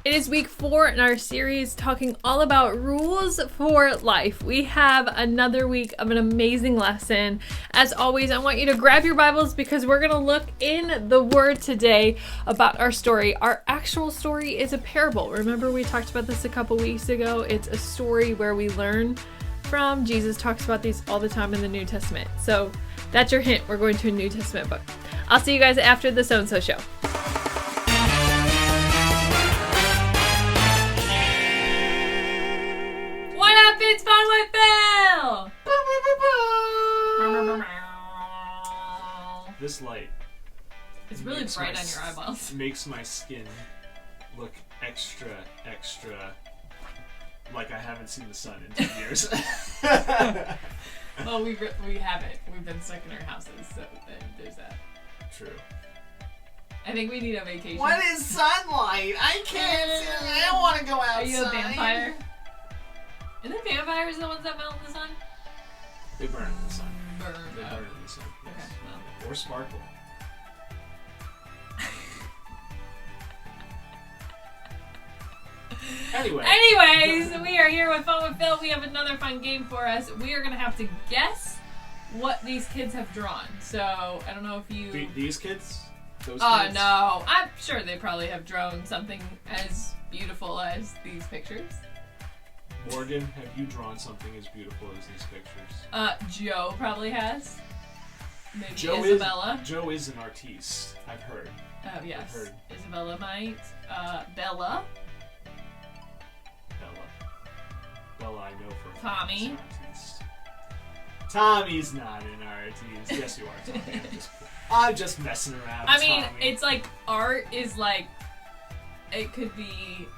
It is week 4 in our series talking all about rules for life. We have another week of an amazing lesson. As always, I want you to grab your Bibles because we're going to look in the Word today about our story. Our actual story is a parable. Remember, we talked about this a couple weeks ago. It's a story where we learn from. Jesus talks about these all the time in the New Testament. So that's your hint. We're going to a New Testament book. I'll see you guys after the So-and-So show. It's fun with Bill! This light. It's really bright on your eyeballs. Makes my skin look extra like I haven't seen the sun in 2 years. Well, we haven't. We've been stuck in our houses, so there's that. True. I think we need a vacation. What is sunlight? I can't. I don't want to go outside. Are you a vampire? Isn't vampires the ones that melt in the sun? They burn in the sun. They burn in the sun. Yes. Okay, well. Or sparkle. Anyways, we are here with Fun with Phil. We have another fun game for us. We are going to have to guess what these kids have drawn. So, I don't know if you... These kids? Those kids? Oh, no. I'm sure they probably have drawn something as beautiful as these pictures. Morgan, have you drawn something as beautiful as these pictures? Joe probably has. Maybe Joe Isabella. Joe is an artiste, I've heard. Oh, yes. I've heard. Isabella might. Bella. Bella, I know for a fact Tommy. is an artiste. Tommy's not an artiste. Yes, you are, Tommy. I'm just messing around. I mean, Tommy. it's like art is like, it could be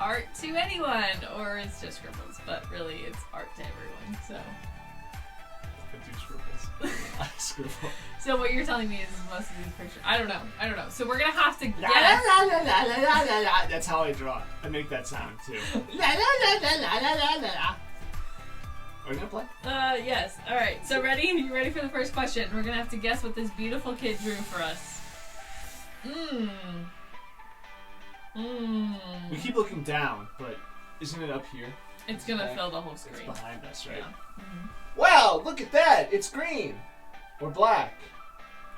art to anyone, or it's just scribbles, but really it's art to everyone, so. I do scribbles. I scribble. So what you're telling me is most of these pictures, I don't know. So we're gonna have to La, guess. la, la, la, la, la, la, la. That's how I draw. I make that sound too. La, la, la, la, la, la, la, la. Are we gonna play? Yes. Alright, so ready? You ready for the first question? We're gonna have to guess what this beautiful kid drew for us. We keep looking down, but isn't it up here? It's gonna fill the whole screen. It's behind us, right? Yeah. Mm-hmm. Wow, look at that! It's green! Or black.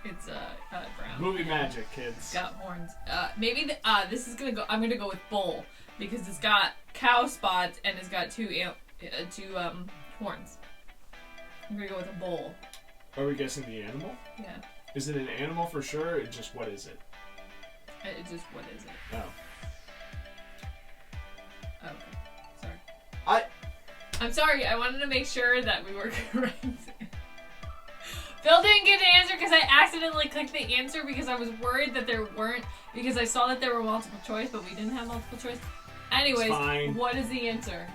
It's brown. Movie magic, kids. It's got horns. Maybe this is gonna go. I'm gonna go with bull because it's got cow spots and it's got two horns. I'm gonna go with a bull. Are we guessing the animal? Yeah. Is it an animal for sure? Or just what is it? It's just what is it? Oh. Okay. Sorry. I'm sorry. I wanted to make sure that we were correct. Phil didn't get an answer because I accidentally clicked the answer because I was worried that there weren't, because I saw that there were multiple choice, but we didn't have multiple choice. Anyways, fine. What is the answer?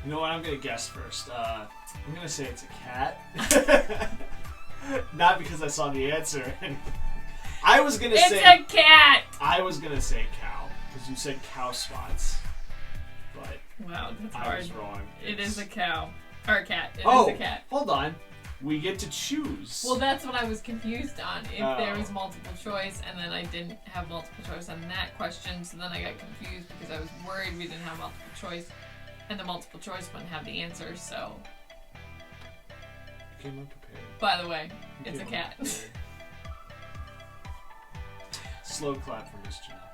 You know what? I'm gonna guess first. I'm gonna say it's a cat. Not because I saw the answer. I was gonna say... It's a cat! I was gonna say cow, because you said cow spots. But wow, that's hard. I was wrong. It is a cow. Or a cat. It is a cat. Hold on. We get to choose. Well, that's what I was confused on. If there was multiple choice, and then I didn't have multiple choice on that question, so then I got confused because I was worried we didn't have multiple choice, and the multiple choice wouldn't have the answer, so... You came unprepared. By the way, it's a cat. Slow clap for Miss Janelle.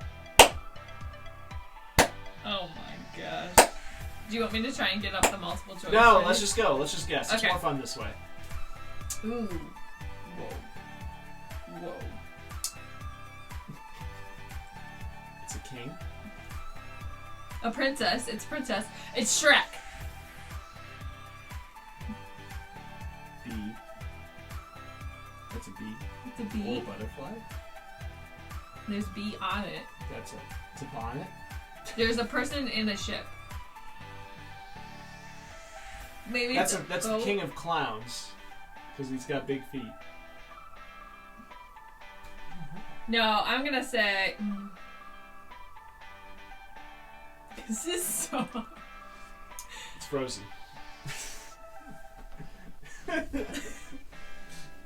Oh my gosh. Do you want me to try and get up the multiple choice? No, let's just go. Let's just guess. Okay. It's more fun this way. Ooh. Whoa. It's a king. A princess. It's a princess. It's Shrek. Bee. That's a bee. It's a bee. Or a butterfly. There's bee on it. It's a bonnet. There's a person in a ship. Maybe that's it's the king of clowns, because he's got big feet. No, I'm gonna say. This is so. It's Frozen.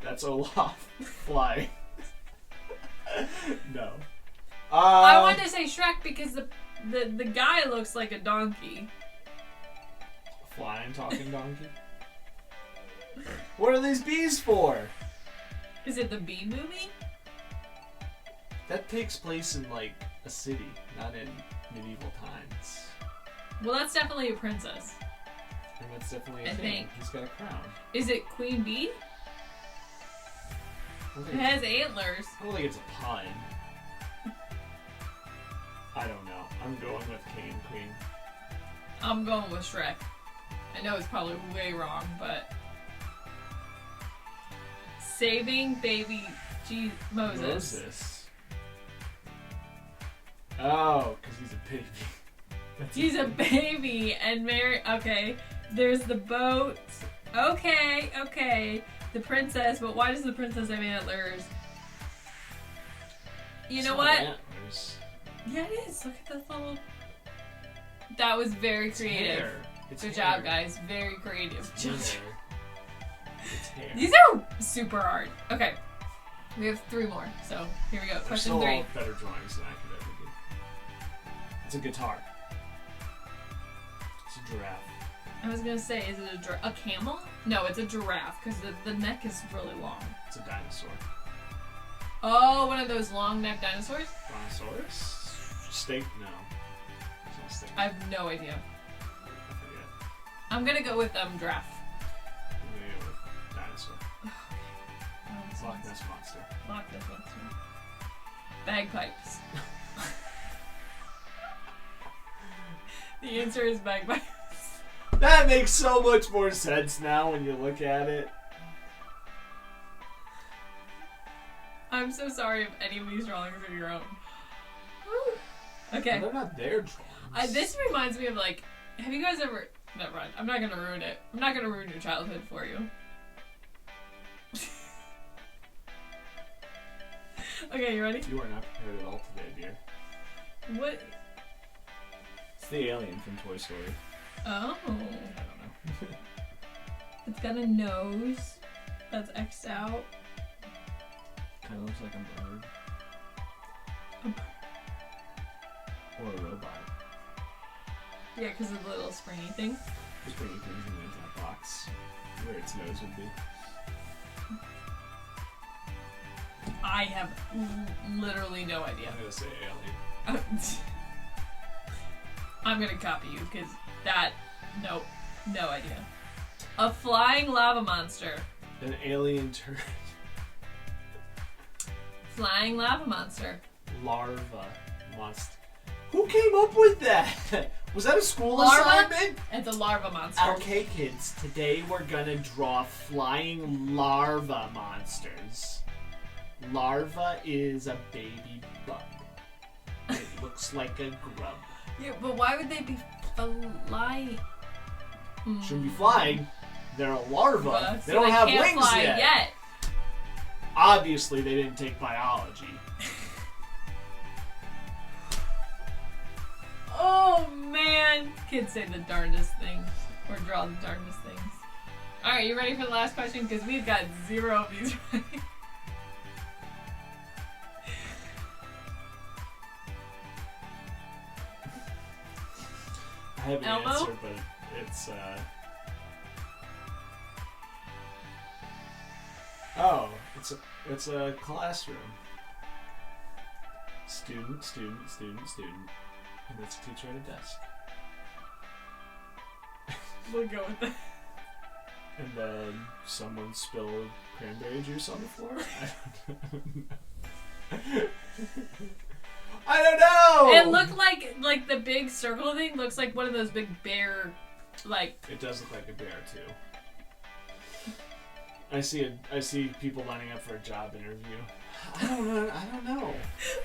That's Olaf flying. No. I wanted to say Shrek because the guy looks like a donkey. Flying, talking donkey? What are these bees for? Is it the Bee Movie? That takes place in, like, a city, not in medieval times. Well, that's definitely a princess. And that's definitely a I king. think. He's got a crown. Is it Queen Bee? It has antlers. I don't think it's a pun. I don't know. I'm going with king and queen. I'm going with Shrek. I know it's probably way wrong, but... Saving baby Moses. Oh, because he's a baby. He's a baby and Mary... Okay, there's the boat. Okay. The princess, but why does the princess have antlers? You know what? Antlers. Yeah, it is. Look at this little... That was very creative. Good job, guys. Very creative. It's hair. These are super hard. Okay. We have 3 more. So, here we go. Question 3. All better drawings than I could ever do. It's a guitar. It's a giraffe. I was going to say, is it a camel? No, it's a giraffe because the neck is really long. It's a dinosaur. Oh, one of those long neck dinosaurs? Brontosaurus? Steak? No. It's not steak. I have no idea. I forget. I'm going to go with giraffe. I'm gonna go with dinosaur. Loch Ness monster. Loch Ness monster. Bagpipes. The answer is bagpipes. That makes so much more sense now when you look at it. I'm so sorry if any of these drawings are your own. Okay. Well, they're not their drawings. This reminds me of, like, have you guys ever... Never mind. I'm not going to ruin it. I'm not going to ruin your childhood for you. Okay, you ready? You are not prepared at all today, dear. What? It's the alien from Toy Story. Oh. I don't know. It's got a nose that's X'd out. Kind of looks like a bird. Or a robot. Yeah, because of the little springy thing. Just bringing things into that box where its nose would be. I have literally no idea. I'm gonna say alien. I'm gonna copy you because that... Nope. No idea. A flying lava monster. An alien turd. Flying lava monster. Larva monster. Who came up with that? Was that a school assignment? It's a larva monster. Okay, kids. Today we're gonna draw flying larva monsters. Larva is a baby bug. It looks like a grub. Yeah, but why would they be flying? Shouldn't be flying. They're a larva. So they don't have can't wings fly yet. Obviously, they didn't take biology. Oh man! Kids say the darndest things or draw the darndest things. All right, you ready for the last question? Because we've got 0 of these right. I have an Elmo? answer, but it's Oh, it's a classroom. Student, student, student, student. And that's a teacher at a desk. We'll go with that. And then someone spilled cranberry juice on the floor? I don't know! It looked like the big circle thing looks like one of those big bear, like... It does look like a bear, too. I see people lining up for a job interview. I don't know.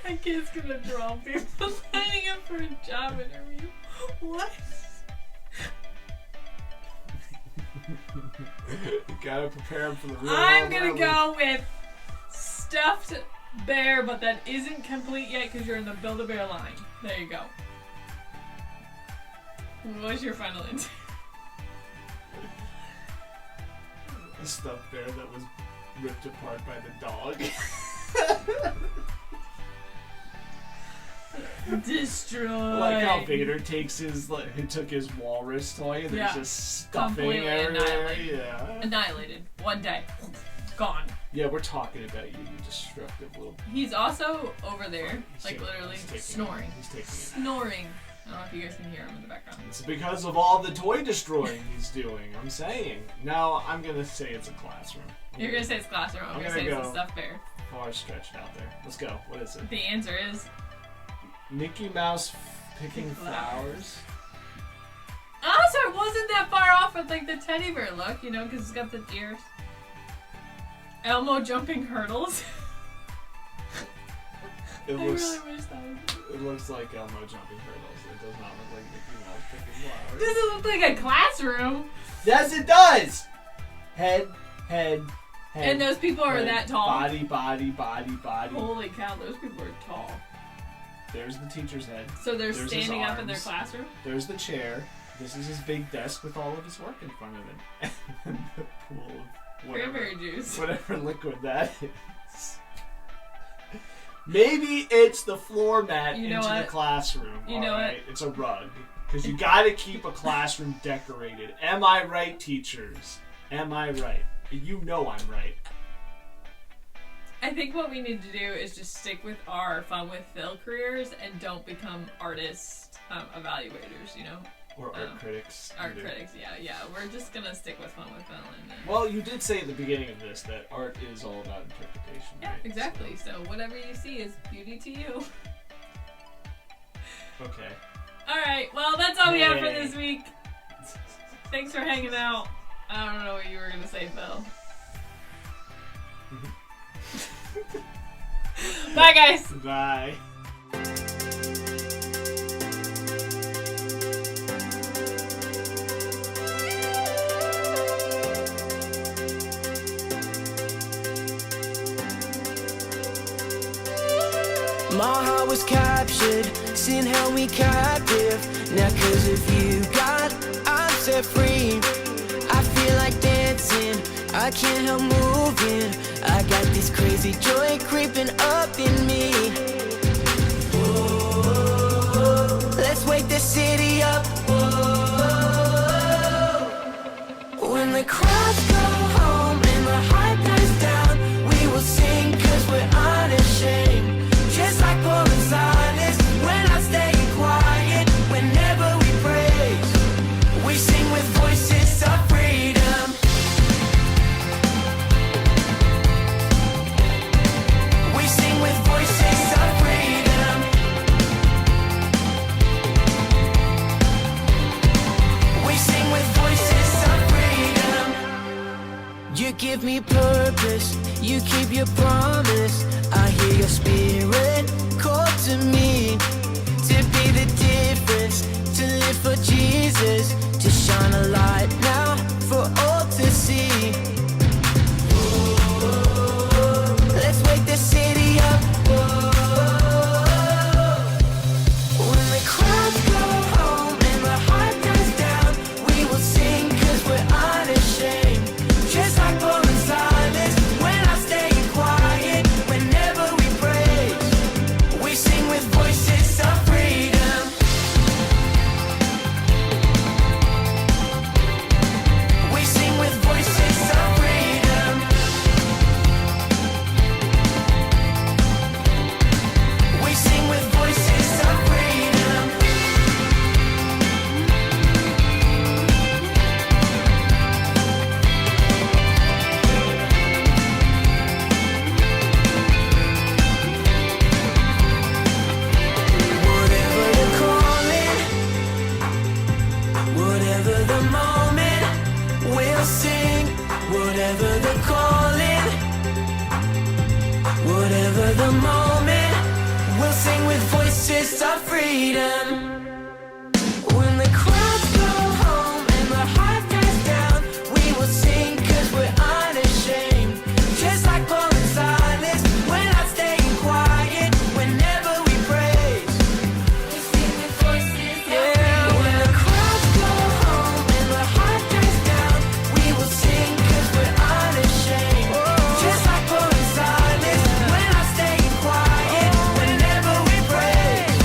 A kid's gonna draw people lining up for a job interview. What? You gotta prepare them for the real I'm world gonna early. go with stuffed bear, but that isn't complete yet because you're in the Build-A-Bear line. There you go. What's your final answer? A stuffed bear that was ripped apart by the dog. Destroy. Like how Vader takes he took his walrus toy and there's just stuffing Completely everywhere. annihilated. Yeah. Annihilated. One day. Gone. Yeah, we're talking about you, you destructive little. He's also over there, He's like taking- literally he's taking snoring. He's taking it. Snoring. I don't know if you guys can hear him in the background. It's because of all the toy destroying he's doing. I'm saying. No, I'm gonna say it's a classroom. You're gonna say it's classroom. I'm I'm gonna gonna say it's go. a stuffed bear. Far stretched out there. Let's go. What is it? The answer is. Mickey Mouse picking flowers. Oh, so it wasn't that far off with like the teddy bear look, you know, because it's got the ears. Elmo jumping hurdles. It I looks. really wish that was. It looks like Elmo jumping hurdles. It does not look like Mickey Mouse picking flowers. Does it look like a classroom? Yes, it does. Head. And those people are head, that tall. Body. Holy cow, those people are tall. There's the teacher's head. So they're There's his standing up in their arms. classroom? There's the chair. This is his big desk with all of his work in front of it. And the pool of whatever, Cranberry juice. whatever liquid that is. Maybe it's the floor mat You know into the what? classroom. You know alright? It's a rug. Because you gotta keep a classroom decorated. Am I right, teachers? Am I right? You know I'm right. I think what we need to do is just stick with our fun with Phil careers and don't become artist evaluators, you know? Or art critics. Art either. critics, yeah. We're just gonna stick with fun with Phil and then... Well, you did say at the beginning of this that art is all about interpretation. Yeah, right? exactly. So whatever you see is beauty to you. Okay. Alright, well that's all we have for Yay. this week. Thanks for hanging out. I don't know what you were gonna say, Phil. Bye guys! Bye. My heart was captured, sin held me captive. Now 'cause of you, God, I'm set free. I feel like dancing, I can't help moving. I got this crazy joy creeping up in me. Whoa, let's wake the city up. Whoa, when the crowds go home and the hype dies down, we will sing 'cause we're unashamed. Just like Paul and Silas, when I stay quiet, whenever we praise, we sing with voices of freedom. We sing with voices of freedom. We sing with voices of freedom. You give me purpose, you keep your promise. I hear your spirit call to me to be the difference, to live for Jesus, to shine a light now for all to see. Whoa, let's wake the city up. Whoa, when the crowds go home and the hype dies down, we will sing 'cause we're unashamed. Just like Paul and Silas, when I stay quiet, whenever we praise, we sing with voices of freedom. We sing with voices of freedom. We sing with voices of freedom. Whatever the calling, whatever the moment, we'll sing. Whatever the calling, whatever the moment, we'll sing with voices of freedom. When the crowds go home and the hype dies down, we will sing 'cause we're unashamed. Just like Paul and Silas, we're not staying quiet whenever we praise. We sing with voices of freedom. When the crowds go home and the hype dies down, we will sing 'cause we're unashamed. Just like Paul and Silas, we're not staying quiet whenever we praise.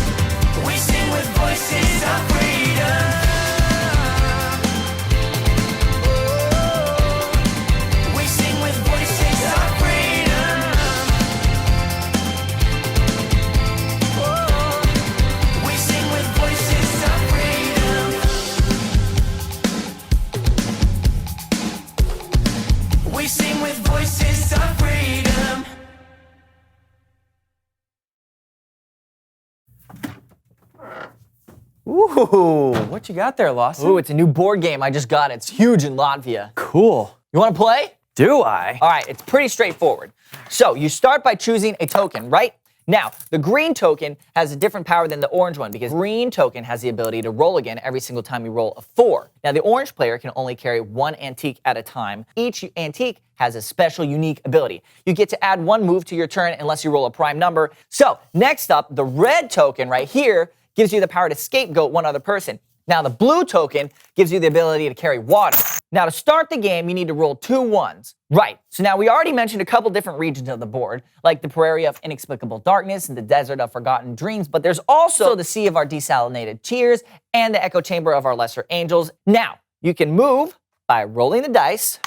Ooh, what you got there, Lawson? Ooh, it's a new board game I just got. It's huge in Latvia. Cool. You want to play? Do I? All right, it's pretty straightforward. So you start by choosing a token, right? Now, the green token has a different power than the orange one because green token has the ability to roll again every single time you roll a 4. Now, the orange player can only carry one antique at a time. Each antique has a special, unique ability. You get to add one move to your turn unless you roll a prime number. So, next up, the red token right here gives you the power to scapegoat one other person. Now, the blue token gives you the ability to carry water. Now, to start the game, you need to roll 2 ones. Right, so now we already mentioned a couple different regions of the board, like the Prairie of Inexplicable Darkness and the Desert of Forgotten Dreams, but there's also the Sea of our Desalinated Tears and the Echo Chamber of our Lesser Angels. Now, you can move by rolling the dice,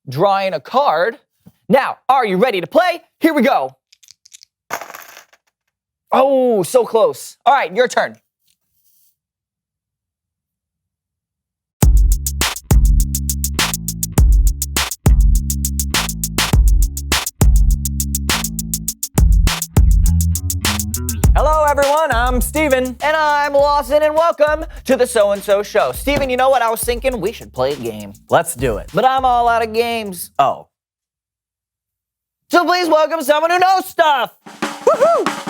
drawing a card. Now, are you ready to play? Here we go. Oh, so close. All right, your turn. Hello, everyone. I'm Steven. And I'm Lawson, and welcome to the So-and-So Show. Steven, you know what? I was thinking we should play a game. Let's do it. But I'm all out of games. Oh. So please welcome someone who knows stuff. Woohoo!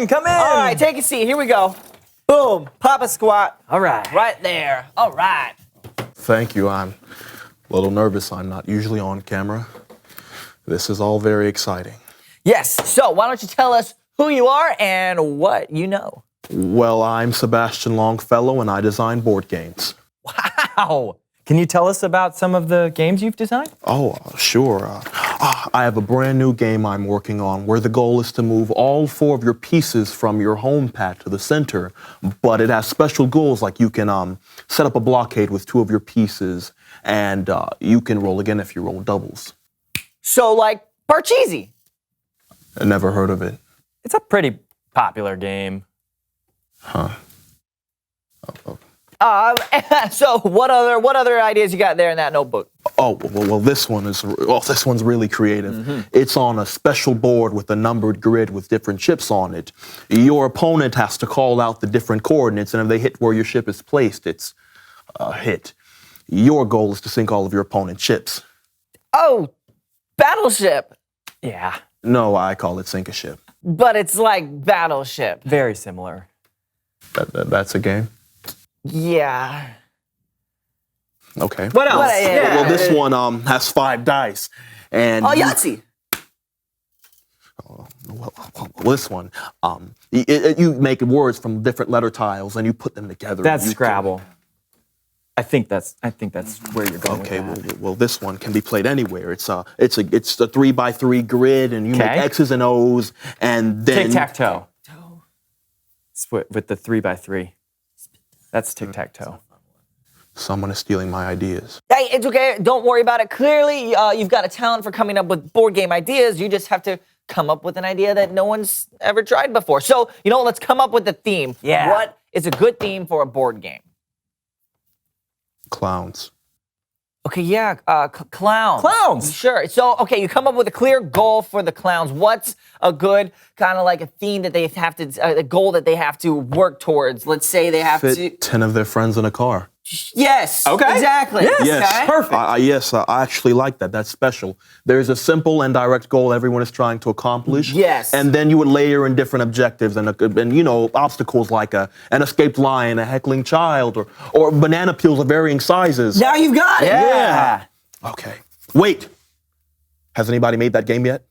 Come in. All right, take a seat. Here we go. Boom. Papa squat. All right. Right there. All right. Thank you. I'm a little nervous. I'm not usually on camera. This is all very exciting. Yes. So why don't you tell us who you are and what you know? Well, I'm Sebastian Longfellow, and I design board games. Wow. Can you tell us about some of the games you've designed? Oh, sure. I have a brand new game I'm working on where the goal is to move all 4 of your pieces from your home pad to the center, but it has special goals like you can set up a blockade with 2 of your pieces, and you can roll again if you roll doubles. So like Parcheesi. I never heard of it. It's a pretty popular game. Huh. So what other ideas you got there in that notebook? Oh, well, this one's really creative. Mm-hmm. It's on a special board with a numbered grid with different ships on it. Your opponent has to call out the different coordinates, and if they hit where your ship is placed, it's a hit. Your goal is to sink all of your opponent's ships. Oh, Battleship. Yeah, No, I call it sink a ship. But it's like Battleship. very similar. That's a game? Yeah. Okay. What else? Well, this one has 5 dice. And Oh, Yahtzee. Well, this one, you make words from different letter tiles and you put them together. That's You Scrabble. I think that's where you're going. Okay, with that. well, this one can be played anywhere. It's a 3x3 grid, and you make Okay. X's and O's, and then Tic-tac-toe. With the 3x3. That's tic-tac-toe. Someone is stealing my ideas. Hey, it's okay. Don't worry about it. Clearly, you've got a talent for coming up with board game ideas. You just have to come up with an idea that no one's ever tried before. So, let's come up with a theme. Yeah. What is a good theme for a board game? Clowns. Okay, yeah, clowns. Clowns! Sure. So, okay, you come up with a clear goal for the clowns. What's a good kind of like a theme that they have to, a goal that they have to work towards? Let's say they have to. Fit 10 of their friends in a car. Yes. Okay. Exactly. Yes. Yes. Okay. Perfect. Yes, I actually like that. That's special. There's a simple and direct goal everyone is trying to accomplish. Yes. And then you would layer in different objectives and obstacles like an escaped lion, a heckling child, or banana peels of varying sizes. Now you've got it. Yeah. Okay. Wait. Has anybody made that game yet?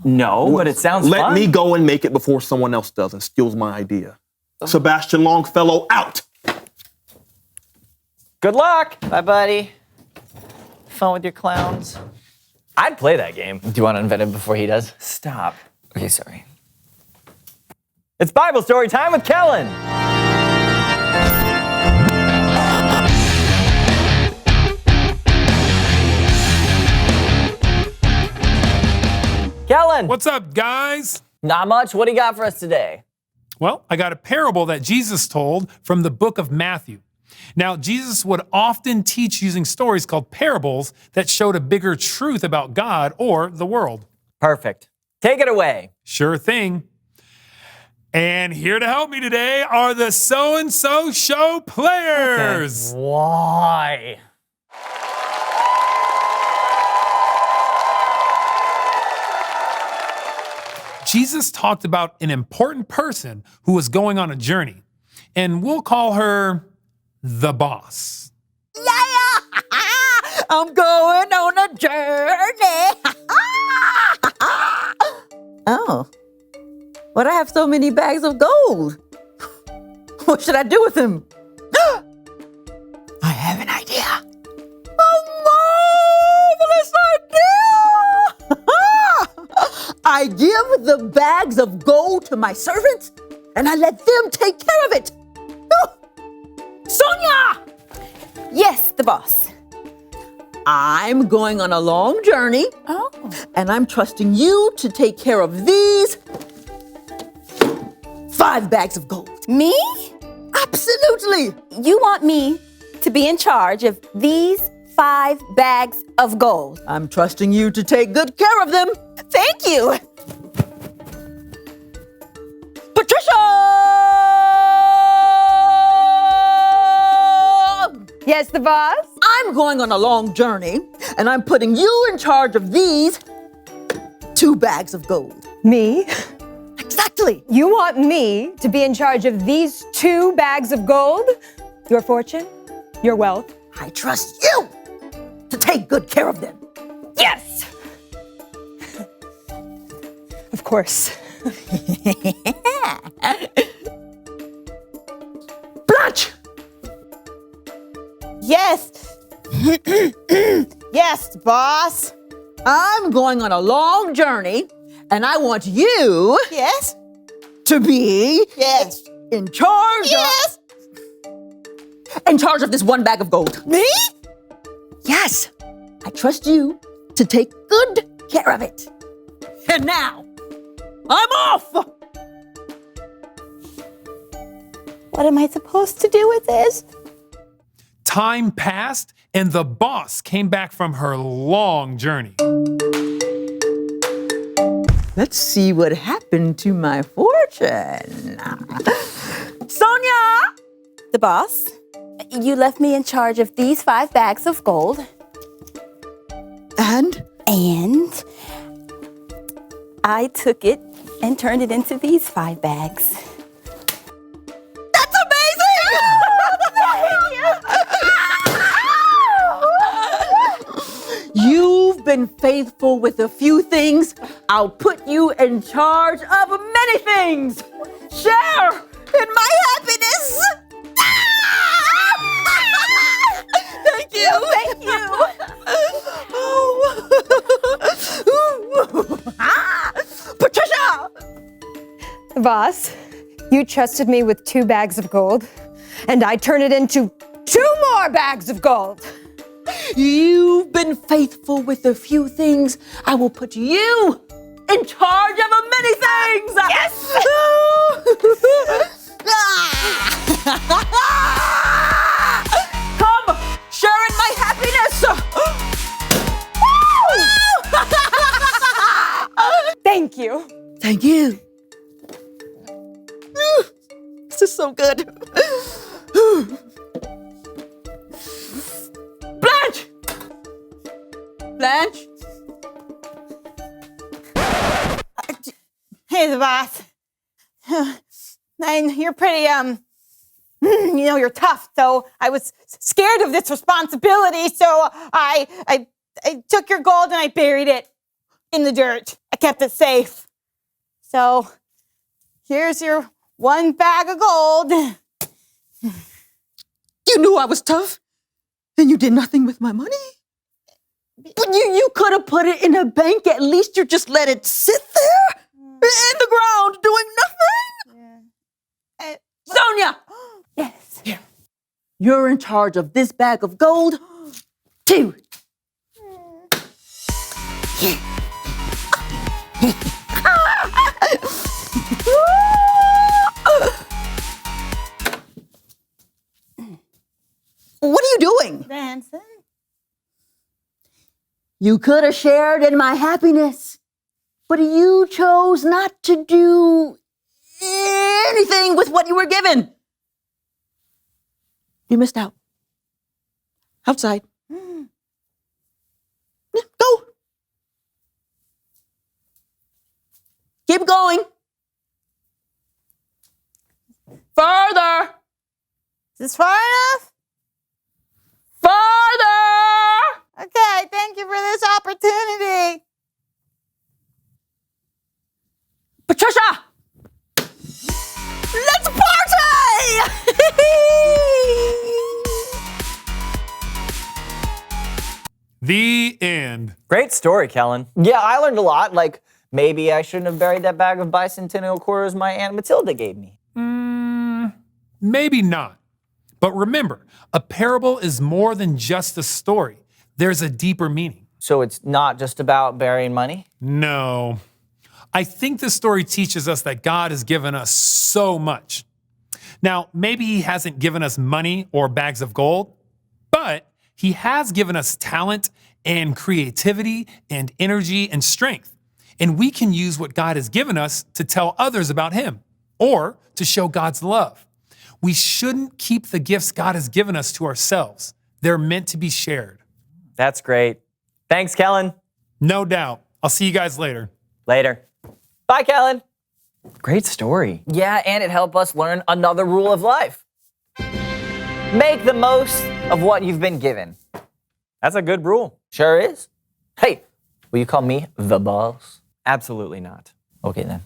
No, but it sounds Let fun. me go and make it before someone else does and steals my idea. Sebastian Longfellow out. Good luck. Bye, buddy. Fun with your clowns. I'd play that game. Do you want to invent it before he does? Stop. Okay, sorry. It's Bible story time with Kellen. Kellen. What's up, guys? Not much. What do you got for us today? Well, I got a parable that Jesus told from the book of Matthew. Now, Jesus would often teach using stories called parables that showed a bigger truth about God or the world. Perfect. Take it away. Sure thing. And here to help me today are the So-and-So Show players. Why? Jesus talked about an important person who was going on a journey, and we'll call her the boss. Yeah! I'm going on a journey. Oh. But I have so many bags of gold. What should I do with them? I have an idea. A marvelous idea! I give the bags of gold to my servants and I let them take care of it. Sonia! Yes, the boss. I'm going on a long journey. Oh. And I'm trusting you to take care of these 5 bags of gold. Me? Absolutely. You want me to be in charge of these 5 bags of gold? I'm trusting you to take good care of them. Thank you. Patricia! Yes, the boss? I'm going on a long journey, and I'm putting you in charge of these 2 bags of gold. Me? Exactly. You want me to be in charge of these 2 bags of gold? Your fortune? Your wealth? I trust you to take good care of them. Yes! Of course. Blanche! Yes. Yes, boss. I'm going on a long journey, and I want you Yes. to be Yes. in charge Yes. in charge of this 1 bag of gold. Me? Yes, I trust you to take good care of it. And now, I'm off! What am I supposed to do with this? Time passed, and the boss came back from her long journey. Let's see what happened to my fortune. Sonia! The boss? You left me in charge of these 5 bags of gold. And? And I took it and turned it into these 5 bags. That's amazing! You've been faithful with a few things. I'll put you in charge of many things. Share in my happiness. Thank you. Thank you. Patricia! Boss, you trusted me with 2 bags of gold, and I turned it into 2 more bags of gold. You've been faithful with a few things. I will put you in charge of many things. Yes! Come, share in my happiness. Thank you. Thank you. This is so good. Blanche! Blanche? Hey, the boss. And you're pretty, you're tough, so I was scared of this responsibility, so I took your gold and I buried it in the dirt. I kept it safe. So, here's your 1 bag of gold. You knew I was tough, and you did nothing with my money. But you could have put it in a bank. At least you just let it sit there in the ground doing nothing. Sonia! Yes. You're in charge of this bag of gold, too. What are you doing? Dancing. You could have shared in my happiness, but you chose not to do anything with what you were given. You missed out. Outside. Yeah, go. Keep going. Further. Is this far enough? Further. Okay, thank you for this opportunity. Patricia. Let's party! The end. Great story, Kellen. Yeah, I learned a lot. Like, maybe I shouldn't have buried that bag of bicentennial quarters my Aunt Matilda gave me. Maybe not. But remember, a parable is more than just a story. There's a deeper meaning. So it's not just about burying money? No. I think the story teaches us that God has given us so much. Now, maybe he hasn't given us money or bags of gold, but he has given us talent and creativity and energy and strength. And we can use what God has given us to tell others about him or to show God's love. We shouldn't keep the gifts God has given us to ourselves. They're meant to be shared. That's great. Thanks, Kellen. No doubt. I'll see you guys later. Later. Bye, Kellen. Great story. Yeah, and it helped us learn another rule of life. Make the most of what you've been given. That's a good rule. Sure is. Hey, will you call me the boss? Absolutely not. Okay, then.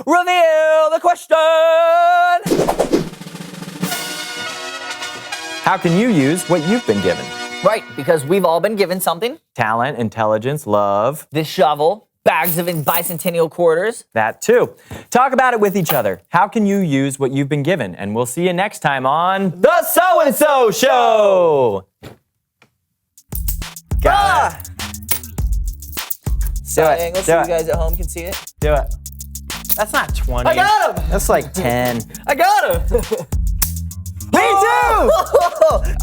Reveal the question! How can you use what you've been given? Right, because we've all been given something. Talent, intelligence, love. This shovel, bags of bicentennial quarters. That too. Talk about it with each other. How can you use what you've been given? And we'll see you next time on The So-and-So Show! Got it. Triangle so you guys at home can see it. Do it. That's not 20. I got him! That's like 10. I got him! Me too!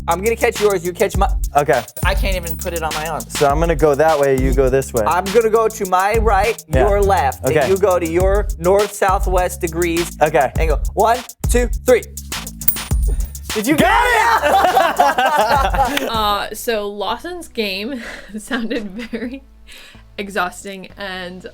I'm gonna catch yours, you catch my... Okay, I can't even put it on my arm. so I'm gonna go that way, you go this way. I'm gonna go to my right, Yeah. your left. Okay. And you go to your north-southwest degrees. Okay. And go 1, 2, 3. Did you get it? So Lawson's game sounded very exhausting and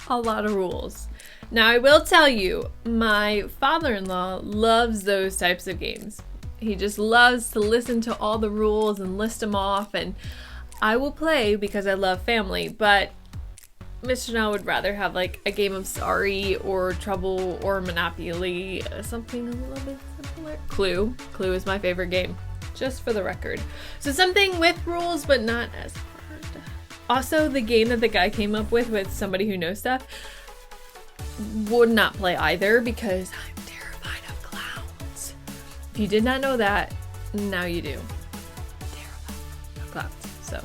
a lot of rules. Now I will tell you, my father-in-law loves those types of games. He just loves to listen to all the rules and list them off, and I will play because I love family, but Mr. Now would rather have like a game of Sorry or Trouble or Monopoly, something a little bit simpler. Clue. Clue is my favorite game, just for the record. So something with rules, but not as hard. Also, the game that the guy came up with somebody who knows stuff, would not play either because I'm terrified of clowns. If you did not know that, now you do. Terrified of clowns. So,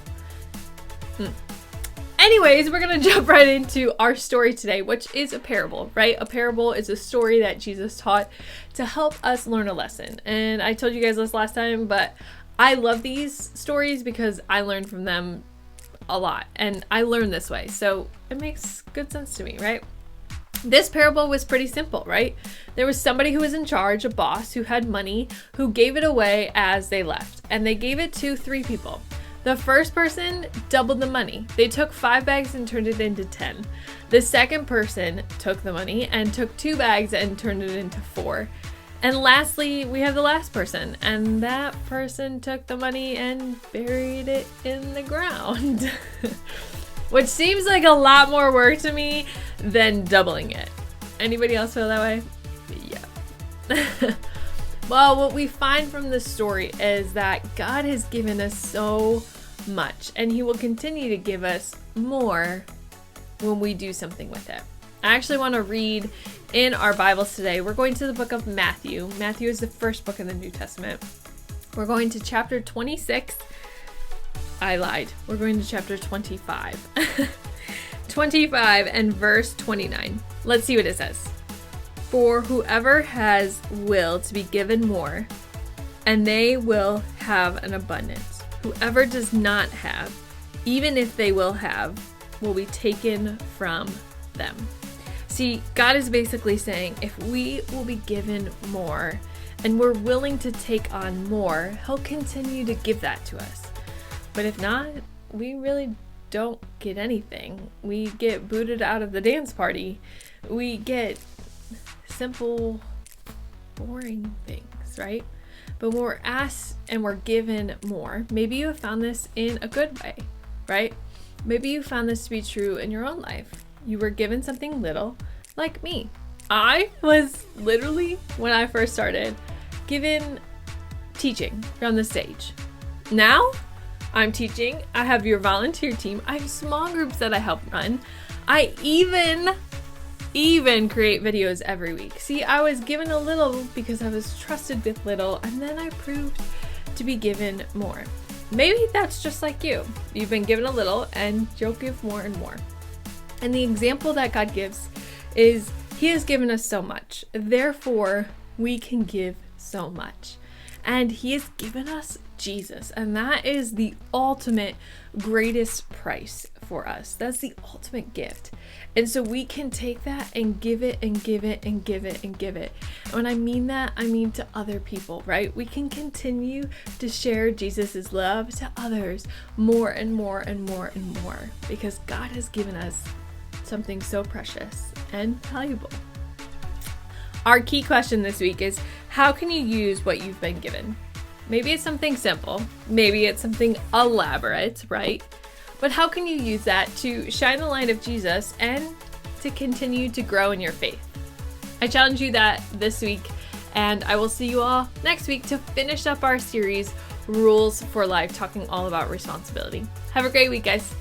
Anyways, we're gonna jump right into our story today, which is a parable, right? A parable is a story that Jesus taught to help us learn a lesson. And I told you guys this last time, but I love these stories because I learned from them a lot, and I learned this way, so it makes good sense to me, right? This parable was pretty simple, right? There was somebody who was in charge, a boss who had money, who gave it away as they left, and they gave it to 3 people. The first person doubled the money. They took 5 bags and turned it into 10. The second person took the money and took 2 bags and turned it into 4. And lastly, we have the last person, and that person took the money and buried it in the ground. Which seems like a lot more work to me than doubling it. Anybody else feel that way? Yeah. Well, what we find from this story is that God has given us so much, and he will continue to give us more when we do something with it. I actually want to read in our Bibles today. We're going to the book of Matthew. Matthew is the first book in the New Testament. We're going to chapter 26. I lied. We're going to chapter 25. 25 and verse 29. Let's see what it says. For whoever has will to be given more and they will have an abundance. Whoever does not have, even if they will have, will be taken from them. See, God is basically saying if we will be given more and we're willing to take on more, He'll continue to give that to us. But if not, we really don't get anything. We get booted out of the dance party. We get simple, boring things, right? But when we're asked and we're given more, maybe you have found this in a good way, right? Maybe you found this to be true in your own life. You were given something little, like me. I was literally, when I first started, given teaching on the stage. Now, I'm teaching. I have your volunteer team. I have small groups that I help run. I even create videos every week. See, I was given a little because I was trusted with little, and then I proved to be given more. Maybe that's just like you. You've been given a little and you'll give more and more. And the example that God gives is He has given us so much. Therefore, we can give so much. And He has given us Jesus. And that is the ultimate greatest price for us. That's the ultimate gift. And so we can take that and give it and give it and give it and give it. And when I mean that, I mean to other people, right? We can continue to share Jesus's love to others more and more and more and more because God has given us something so precious and valuable. Our key question this week is, how can you use what you've been given? Maybe it's something simple, maybe it's something elaborate, right? But how can you use that to shine the light of Jesus and to continue to grow in your faith? I challenge you that this week, and I will see you all next week to finish up our series, Rules for Life, talking all about responsibility. Have a great week, guys.